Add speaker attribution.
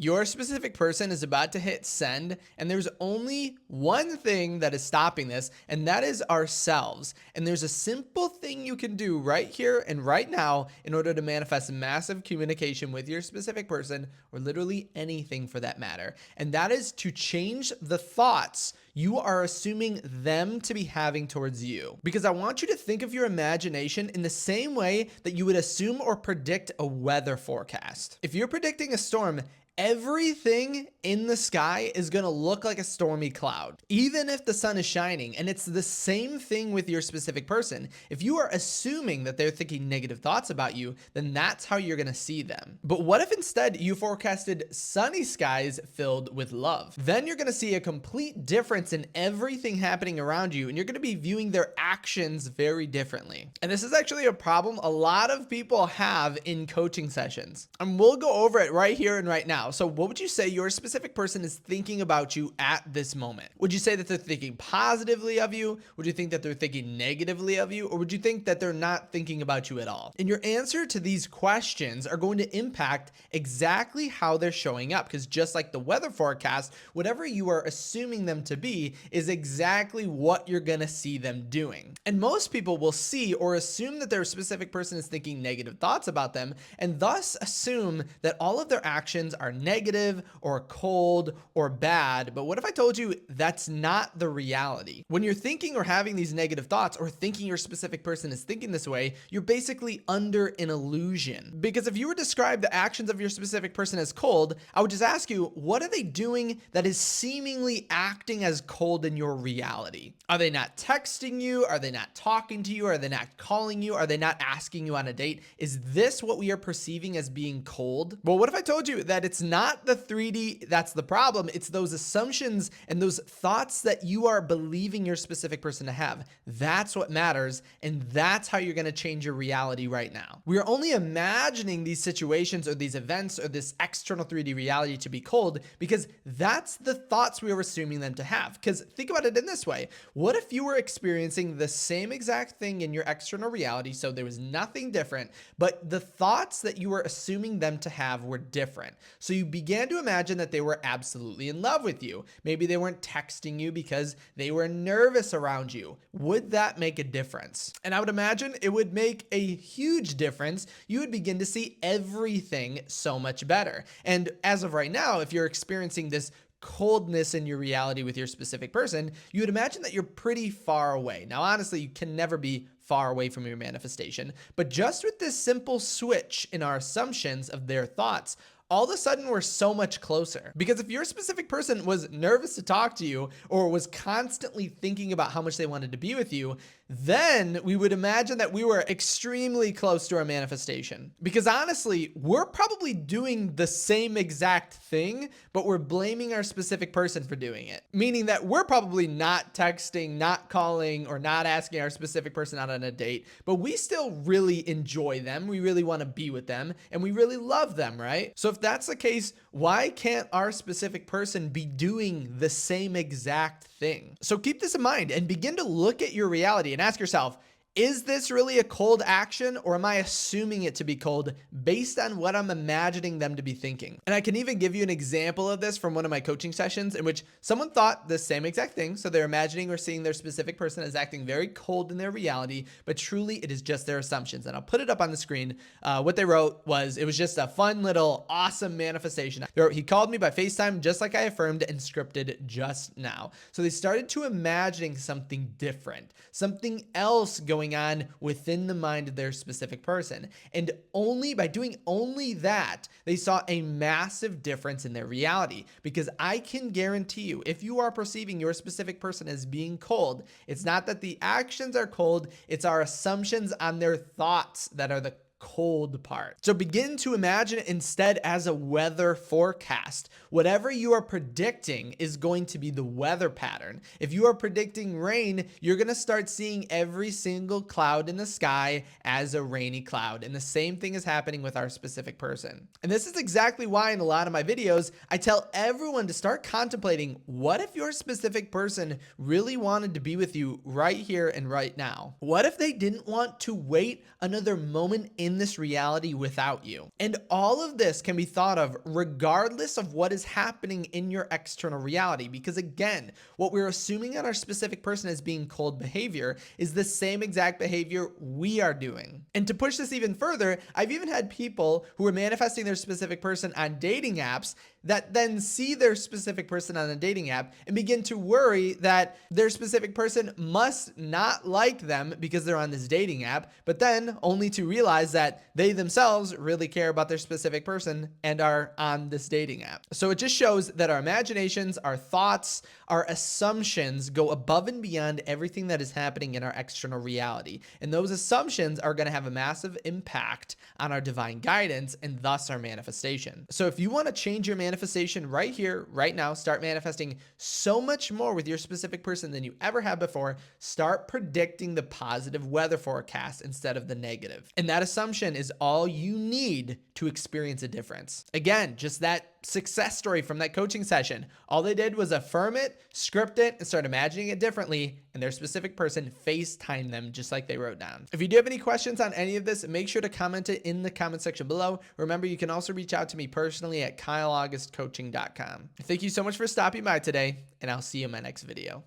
Speaker 1: Your specific person is about to hit send, and there's only one thing that is stopping this, and that is ourselves. And there's a simple thing you can do right here and right now in order to manifest massive communication with your specific person, or literally anything for that matter. And that is to change the thoughts you are assuming them to be having towards you. Because I want you to think of your imagination in the same way that you would assume or predict a weather forecast. If you're predicting a storm, everything in the sky is going to look like a stormy cloud, even if the sun is shining. And it's the same thing with your specific person. If you are assuming that they're thinking negative thoughts about you, then that's how you're going to see them. But what if instead you forecasted sunny skies filled with love? Then you're going to see a complete difference in everything happening around you, and you're going to be viewing their actions very differently. And this is actually a problem a lot of people have in coaching sessions. And we'll go over it right here and right now. So what would you say your specific person is thinking about you at this moment? Would you say that they're thinking positively of you? Would you think that they're thinking negatively of you? Or would you think that they're not thinking about you at all? And your answer to these questions are going to impact exactly how they're showing up, because just like the weather forecast, whatever you are assuming them to be is exactly what you're going to see them doing. And most people will see or assume that their specific person is thinking negative thoughts about them, and thus assume that all of their actions are negative or cold or bad. But what if I told you that's not the reality? When you're thinking or having these negative thoughts, or thinking your specific person is thinking this way, you're basically under an illusion. Because if you were to describe the actions of your specific person as cold, I would just ask you, what are they doing that is seemingly acting as cold in your reality? Are they not texting you? Are they not talking to you? Are they not calling you? Are they not asking you on a date? Is this what we are perceiving as being cold? Well, what if I told you that it's not the 3D that's the problem? It's those assumptions and those thoughts that you are believing your specific person to have. That's what matters, and that's how you're going to change your reality right now. We are only imagining these situations or these events or this external 3D reality to be cold because that's the thoughts we are assuming them to have. Because think about it in this way. What if you were experiencing the same exact thing in your external reality, so there was nothing different, but the thoughts that you were assuming them to have were different? So you began to imagine that they were absolutely in love with you. Maybe they weren't texting you because they were nervous around you. Would that make a difference? And I would imagine it would make a huge difference. You would begin to see everything so much better. And as of right now, if you're experiencing this coldness in your reality with your specific person, you would imagine that you're pretty far away. Now, honestly, you can never be far away from your manifestation, but just with this simple switch in our assumptions of their thoughts, all of a sudden we're so much closer. Because if your specific person was nervous to talk to you or was constantly thinking about how much they wanted to be with you, then we would imagine that we were extremely close to our manifestation. Because honestly, we're probably doing the same exact thing, but we're blaming our specific person for doing it. Meaning that we're probably not texting, not calling, or not asking our specific person out on a date, but we still really enjoy them. We really want to be with them, and we really love them, right? So if that's the case, why can't our specific person be doing the same exact thing? So keep this in mind and begin to look at your reality and ask yourself, is this really a cold action, or am I assuming it to be cold based on what I'm imagining them to be thinking? And I can even give you an example of this from one of my coaching sessions in which someone thought the same exact thing. So they're imagining or seeing their specific person as acting very cold in their reality, but truly it is just their assumptions. And I'll put it up on the screen. What they wrote was, it was just a fun little awesome manifestation. They wrote, he called me by FaceTime just like I affirmed and scripted just now. So they started to imagining something different, something else going on within the mind of their specific person. And only by doing only that, they saw a massive difference in their reality. Because I can guarantee you, if you are perceiving your specific person as being cold, it's not that the actions are cold, it's our assumptions on their thoughts that are the cold part. So begin to imagine it instead as a weather forecast. Whatever you are predicting is going to be the weather pattern. If you are predicting rain, you're going to start seeing every single cloud in the sky as a rainy cloud. And the same thing is happening with our specific person. And this is exactly why in a lot of my videos, I tell everyone to start contemplating, what if your specific person really wanted to be with you right here and right now? What if they didn't want to wait another moment in in this reality without you. And all of this can be thought of regardless of what is happening in your external reality. Because again, what we're assuming on our specific person as being cold behavior is the same exact behavior we are doing. And to push this even further, I've even had people who are manifesting their specific person on dating apps that then see their specific person on a dating app and begin to worry that their specific person must not like them because they're on this dating app, but then only to realize that they themselves really care about their specific person and are on this dating app. So it just shows that our imaginations, our thoughts, our assumptions go above and beyond everything that is happening in our external reality. And those assumptions are going to have a massive impact on our divine guidance and thus our manifestation. So if you want to change your manifestation right here, right now, start manifesting so much more with your specific person than you ever have before, start predicting the positive weather forecast instead of the negative. And that assumption is all you need to experience a difference. Again, just that success story from that coaching session. All they did was affirm it, script it, and start imagining it differently, and their specific person FaceTime them just like they wrote down. If you do have any questions on any of this, make sure to comment it in the comment section below. Remember, you can also reach out to me personally at kyleaugustcoaching.com. Thank you so much for stopping by today, and I'll see you in my next video.